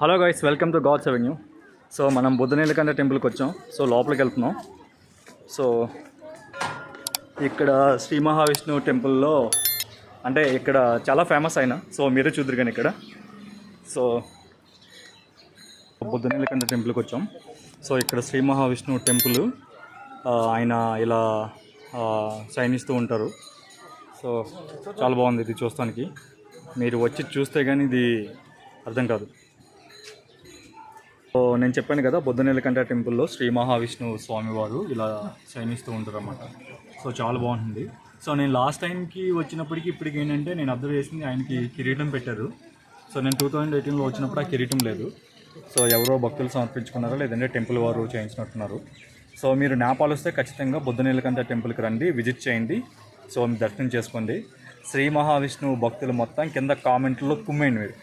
Hello guys, welcome to God's Avenue. So మనం బుద్ధనీలకంఠ టెంపుల్కి వచ్చాం. సో లోపలికి వెళ్తున్నాం. సో ఇక్కడ శ్రీ మహావిష్ణువు టెంపుల్లో అంటే ఇక్కడ చాలా ఫేమస్ అయిన, సో మీరే చూద్దరు కానీ ఇక్కడ. సో బుద్ధనీలకంఠ టెంపుల్కి వచ్చాం. సో ఇక్కడ శ్రీ మహావిష్ణువు టెంపుల్, ఆయన ఇలా శయనిస్తూ ఉంటారు. సో చాలా బాగుంది ఇది చూస్తానికి. మీరు వచ్చి చూస్తే కానీ ఇది అర్థం కాదు. సో నేను చెప్పాను కదా, బుద్ధనీలకంఠ టెంపుల్లో శ్రీ మహావిష్ణువు స్వామివారు ఇలా శయనిస్తూ ఉంటారు అన్నమాట. సో చాలా బాగుంటుంది. సో నేను లాస్ట్ టైంకి వచ్చినప్పటికీ ఇప్పటికి ఏంటంటే నేను అబ్జర్వ్ చేసింది, ఆయనకి కిరీటం పెట్టారు. సో నేను 2018లో వచ్చినప్పుడు ఆ కిరీటం లేదు. సో ఎవరో భక్తులు సమర్పించుకున్నారో లేదంటే టెంపుల్ వారు చేయించినట్టున్నారు. సో మీరు నేపాల్ వస్తే ఖచ్చితంగా బుద్ధనీలకంఠ టెంపుల్కి రండి, విజిట్ చేయండి. సో దర్శనం చేసుకోండి. శ్రీ మహావిష్ణువు భక్తులు మొత్తం కింద కామెంట్లో కుమ్మేయండి మీరు.